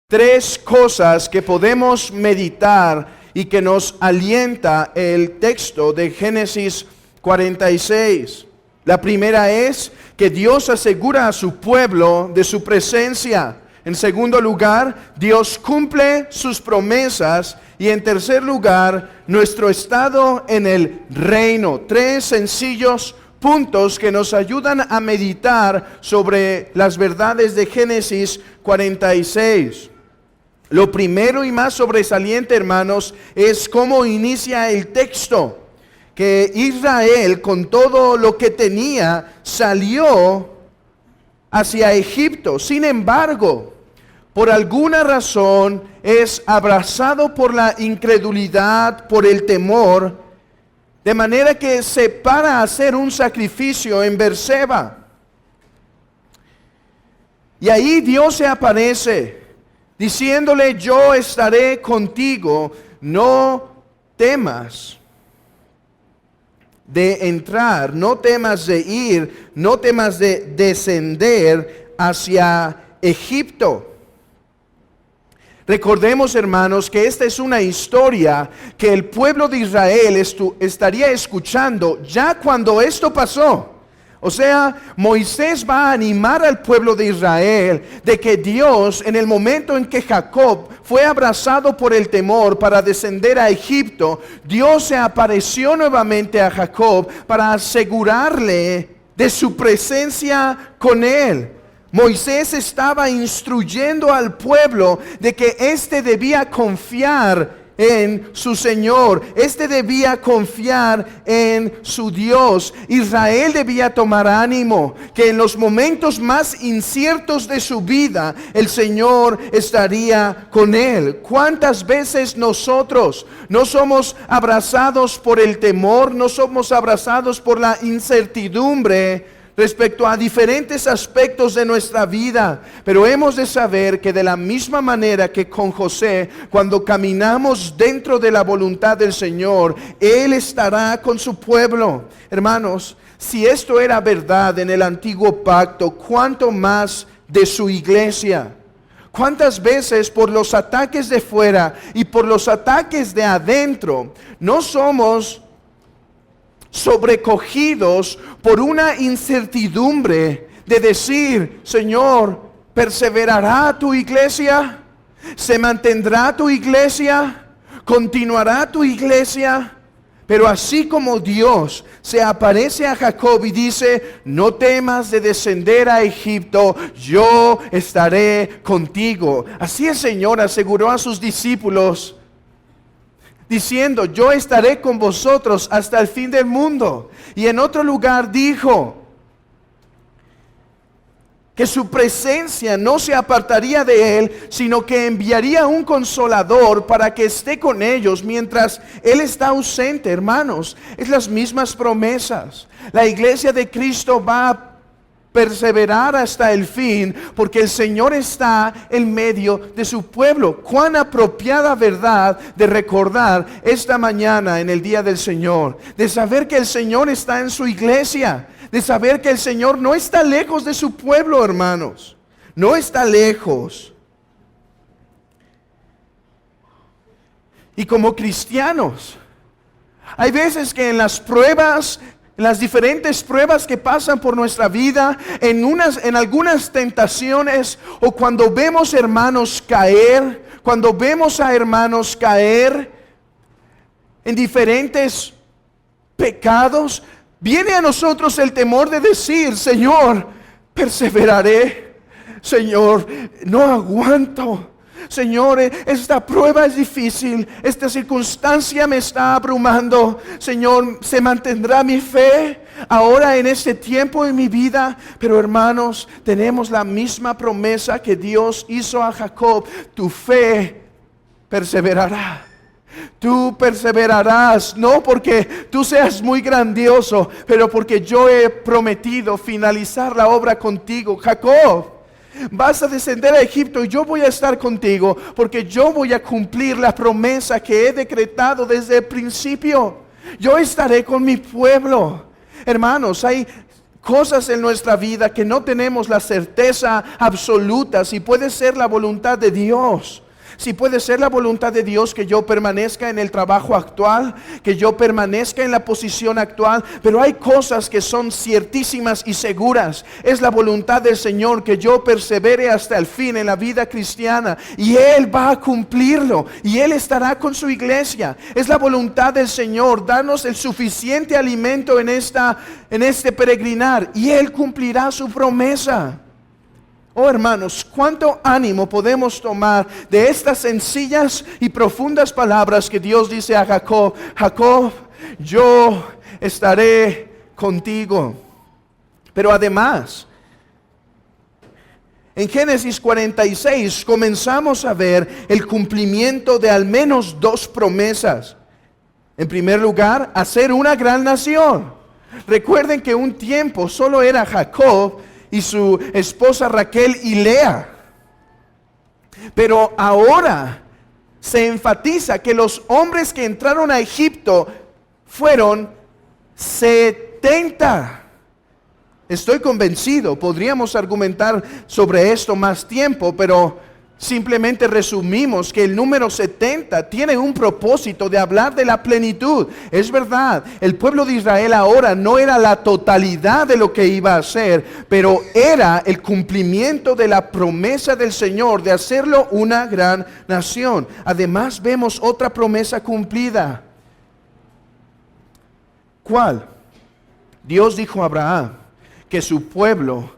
Tres cosas que podemos meditar y que nos alienta el texto de Génesis 46. La primera es que Dios asegura a su pueblo de su presencia. En segundo lugar, Dios cumple sus promesas. Y en tercer lugar, nuestro estado en el reino. Tres sencillos puntos que nos ayudan a meditar sobre las verdades de Génesis 46. Lo primero y más sobresaliente, hermanos, es cómo inicia el texto. Que Israel, con todo lo que tenía, salió hacia Egipto. Sin embargo, por alguna razón es abrazado por la incredulidad, por el temor, de manera que se para a hacer un sacrificio en Berseba. Y ahí Dios se aparece, diciéndole: yo estaré contigo, no temas de entrar, no temas de ir, no temas de descender hacia Egipto. Recordemos, hermanos, que esta es una historia que el pueblo de Israel estaría escuchando ya cuando esto pasó. O sea, Moisés va a animar al pueblo de Israel de que Dios, en el momento en que Jacob fue abrazado por el temor para descender a Egipto, Dios se apareció nuevamente a Jacob para asegurarle de su presencia con él. Moisés estaba instruyendo al pueblo de que éste debía confiar en su Señor, éste debía confiar en su Dios. Israel debía tomar ánimo, que en los momentos más inciertos de su vida, el Señor estaría con él. ¿Cuántas veces nosotros no somos abrazados por el temor, no somos abrazados por la incertidumbre respecto a diferentes aspectos de nuestra vida? Pero hemos de saber que de la misma manera que con José, cuando caminamos dentro de la voluntad del Señor, Él estará con su pueblo. Hermanos, si esto era verdad en el antiguo pacto, ¿cuánto más de su iglesia? ¿Cuántas veces por los ataques de fuera y por los ataques de adentro no somos sobrecogidos por una incertidumbre de decir: Señor, ¿perseverará tu iglesia? ¿Se mantendrá tu iglesia? ¿Continuará tu iglesia? Pero así como Dios se aparece a Jacob y dice: no temas de descender a Egipto, yo estaré contigo. Así el Señor aseguró a sus discípulos, diciendo: yo estaré con vosotros hasta el fin del mundo. Y en otro lugar dijo que su presencia no se apartaría de él, sino que enviaría un consolador para que esté con ellos mientras él está ausente. Hermanos, es las mismas promesas. La iglesia de Cristo va a perseverar hasta el fin, porque el Señor está en medio de su pueblo. Cuán apropiada verdad de recordar esta mañana en el día del Señor, de saber que el Señor está en su iglesia, de saber que el Señor no está lejos de su pueblo, hermanos, no está lejos. Y como cristianos, hay veces que en las pruebas, en las diferentes pruebas que pasan por nuestra vida, en algunas tentaciones, o cuando vemos hermanos caer, cuando vemos a hermanos caer en diferentes pecados, viene a nosotros el temor de decir: Señor, perseveraré. Señor, no aguanto. Señor, esta prueba es difícil, esta circunstancia me está abrumando. Señor, ¿se mantendrá mi fe ahora en este tiempo de mi vida? Pero hermanos, tenemos la misma promesa que Dios hizo a Jacob: tu fe perseverará. Tú perseverarás, no porque tú seas muy grandioso, pero porque yo he prometido finalizar la obra contigo. Jacob, vas a descender a Egipto y yo voy a estar contigo, porque yo voy a cumplir la promesa que he decretado desde el principio. Yo estaré con mi pueblo. Hermanos, hay cosas en nuestra vida que no tenemos la certeza absoluta si puede ser la voluntad de Dios. Si puede ser la voluntad de Dios que yo permanezca en el trabajo actual, que yo permanezca en la posición actual, pero hay cosas que son ciertísimas y seguras. Es la voluntad del Señor que yo persevere hasta el fin en la vida cristiana, y Él va a cumplirlo, y Él estará con su iglesia. Es la voluntad del Señor darnos el suficiente alimento en este peregrinar, y Él cumplirá su promesa. Oh hermanos, cuánto ánimo podemos tomar de estas sencillas y profundas palabras que Dios dice a Jacob: Jacob, yo estaré contigo. Pero además, en Génesis 46 comenzamos a ver el cumplimiento de al menos dos promesas. En primer lugar, hacer una gran nación. Recuerden que un tiempo solo era Jacob y su esposa Raquel y Lea. Pero ahora se enfatiza que los hombres que entraron a Egipto fueron 70. Estoy convencido, podríamos argumentar sobre esto más tiempo, pero simplemente resumimos que el número 70 tiene un propósito de hablar de la plenitud. Es verdad, el pueblo de Israel ahora no era la totalidad de lo que iba a hacer, pero era el cumplimiento de la promesa del Señor de hacerlo una gran nación. Además vemos otra promesa cumplida. ¿Cuál? Dios dijo a Abraham que su pueblo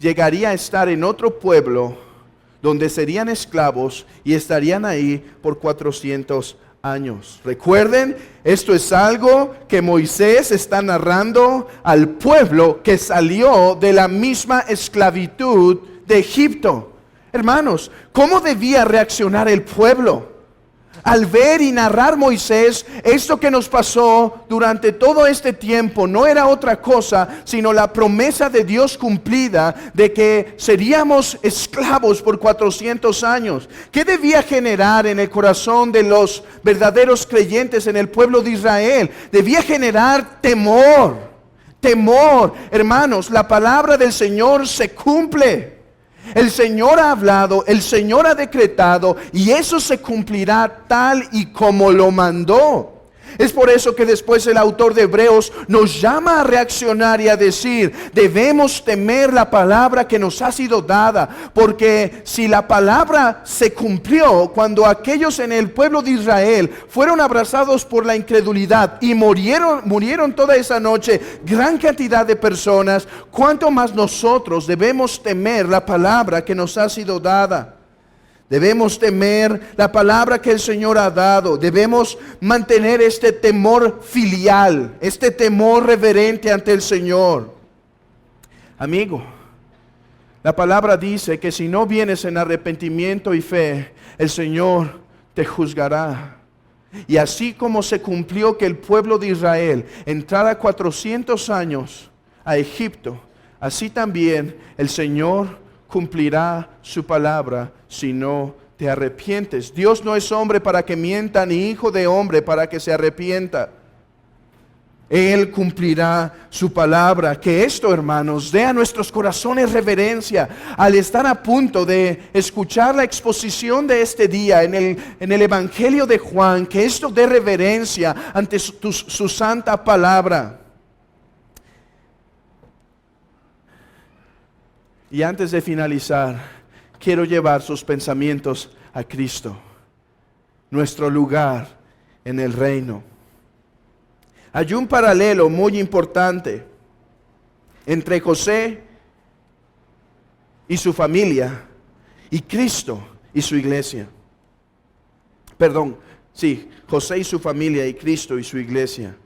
llegaría a estar en otro pueblo donde serían esclavos y estarían ahí por 400 años. Recuerden, esto es algo que Moisés está narrando al pueblo que salió de la misma esclavitud de Egipto. Hermanos, ¿cómo debía reaccionar el pueblo al ver y narrar Moisés esto que nos pasó durante todo este tiempo? No era otra cosa sino la promesa de Dios cumplida de que seríamos esclavos por 400 años. ¿Qué debía generar en el corazón de los verdaderos creyentes en el pueblo de Israel? Debía generar temor. Temor, hermanos, la palabra del Señor se cumple. El Señor ha hablado, el Señor ha decretado, y eso se cumplirá tal y como lo mandó. Es por eso que después el autor de Hebreos nos llama a reaccionar y a decir: debemos temer la palabra que nos ha sido dada, porque si la palabra se cumplió cuando aquellos en el pueblo de Israel fueron abrazados por la incredulidad y murieron toda esa noche gran cantidad de personas, ¿cuánto más nosotros debemos temer la palabra que nos ha sido dada? Debemos temer la palabra que el Señor ha dado. Debemos mantener este temor filial, este temor reverente ante el Señor. Amigo, la palabra dice que si no vienes en arrepentimiento y fe, el Señor te juzgará. Y así como se cumplió que el pueblo de Israel entrara 400 años a Egipto, así también el Señor cumplirá su palabra si no te arrepientes. Dios no es hombre para que mienta, ni hijo de hombre para que se arrepienta. Él cumplirá su palabra. Que esto, hermanos, dé a nuestros corazones reverencia al estar a punto de escuchar la exposición de este día en el Evangelio de Juan. Que esto dé reverencia ante su santa palabra. Y antes de finalizar, quiero llevar sus pensamientos a Cristo, nuestro lugar en el reino. Hay un paralelo muy importante entre José y su familia y Cristo y su iglesia. José y su familia y Cristo y su iglesia.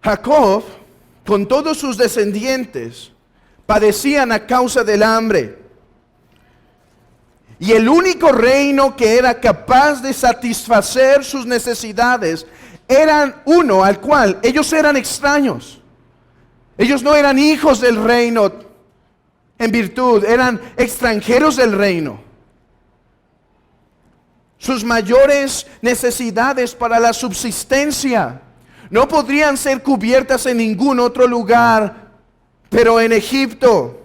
Jacob, con todos sus descendientes, padecían a causa del hambre. Y el único reino que era capaz de satisfacer sus necesidades era uno al cual ellos eran extraños. Ellos no eran hijos del reino en virtud, eran extranjeros del reino. Sus mayores necesidades para la subsistencia No podrían ser cubiertas en ningún otro lugar, pero en Egipto.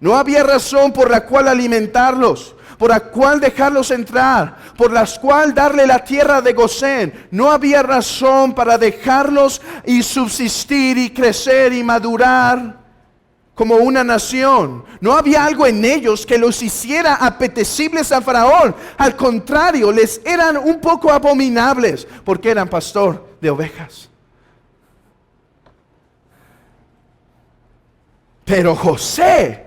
No había razón por la cual alimentarlos, por la cual dejarlos entrar, por la cual darle la tierra de Gosén. No había razón para dejarlos y subsistir y crecer y madurar como una nación. No había algo en ellos que los hiciera apetecibles a Faraón. Al contrario, les eran un poco abominables porque eran pastor de ovejas. Pero José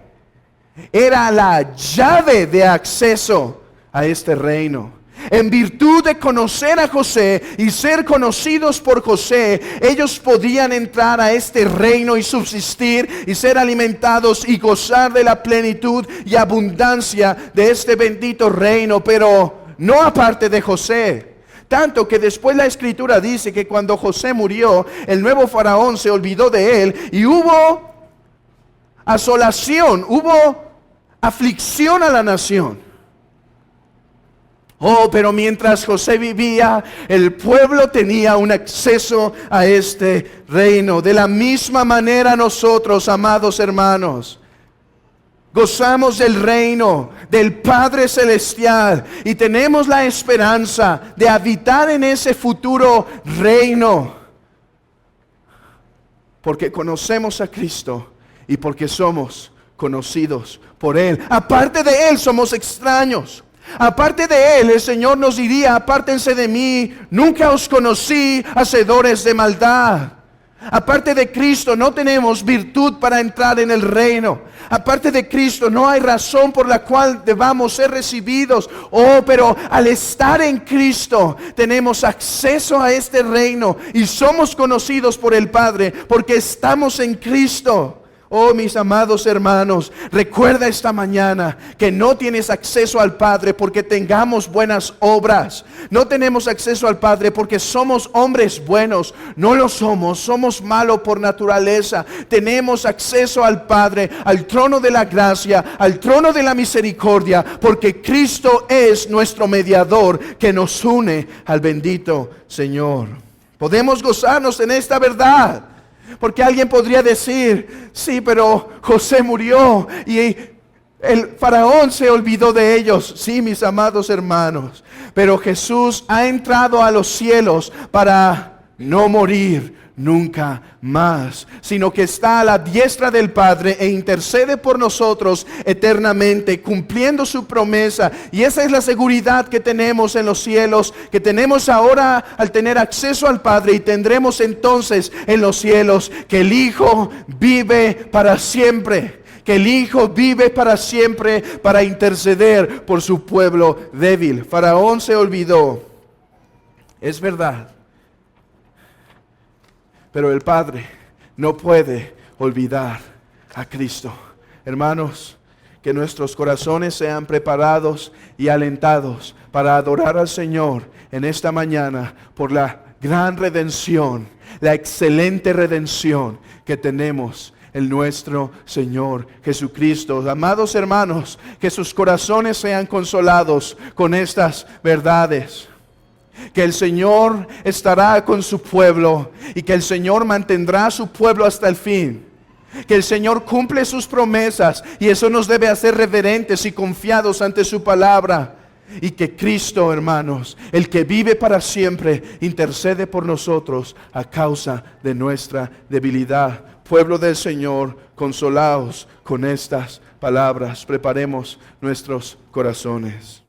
era la llave de acceso a este reino. En virtud de conocer a José y ser conocidos por José, ellos podían entrar a este reino y subsistir y ser alimentados y gozar de la plenitud y abundancia de este bendito reino, pero no aparte de José. Tanto que después la escritura dice que cuando José murió, el nuevo faraón se olvidó de él y hubo asolación, hubo aflicción a la nación. Oh, pero mientras José vivía, el pueblo tenía un acceso a este reino. De la misma manera nosotros, amados hermanos, gozamos del reino del Padre Celestial y tenemos la esperanza de habitar en ese futuro reino. Porque conocemos a Cristo y porque somos conocidos por Él. Aparte de Él somos extraños. Aparte de Él, el Señor nos diría: apártense de mí, nunca os conocí, hacedores de maldad. Aparte de Cristo no tenemos virtud para entrar en el reino. Aparte de Cristo no hay razón por la cual debamos ser recibidos. Oh, pero al estar en Cristo tenemos acceso a este reino y somos conocidos por el Padre porque estamos en Cristo. Oh, mis amados hermanos, recuerda esta mañana que no tienes acceso al Padre porque tengamos buenas obras. No tenemos acceso al Padre porque somos hombres buenos. No lo somos, somos malos por naturaleza. Tenemos acceso al Padre, al trono de la gracia, al trono de la misericordia, porque Cristo es nuestro mediador que nos une al bendito Señor. Podemos gozarnos en esta verdad. Porque alguien podría decir: sí, pero José murió y el faraón se olvidó de ellos. Sí, mis amados hermanos, pero Jesús ha entrado a los cielos para no morir nunca más, sino que está a la diestra del Padre e intercede por nosotros eternamente, cumpliendo su promesa. Y esa es la seguridad que tenemos en los cielos, que tenemos ahora al tener acceso al Padre, y tendremos entonces en los cielos, que el Hijo vive para siempre. Que el Hijo vive para siempre para interceder por su pueblo débil. Faraón se olvidó, es verdad, pero el Padre no puede olvidar a Cristo. Hermanos, que nuestros corazones sean preparados y alentados para adorar al Señor en esta mañana por la gran redención, la excelente redención que tenemos en nuestro Señor Jesucristo. Amados hermanos, que sus corazones sean consolados con estas verdades. Que el Señor estará con su pueblo y que el Señor mantendrá a su pueblo hasta el fin. Que el Señor cumple sus promesas y eso nos debe hacer reverentes y confiados ante su palabra. Y que Cristo, hermanos, el que vive para siempre, intercede por nosotros a causa de nuestra debilidad. Pueblo del Señor, consolaos con estas palabras. Preparemos nuestros corazones.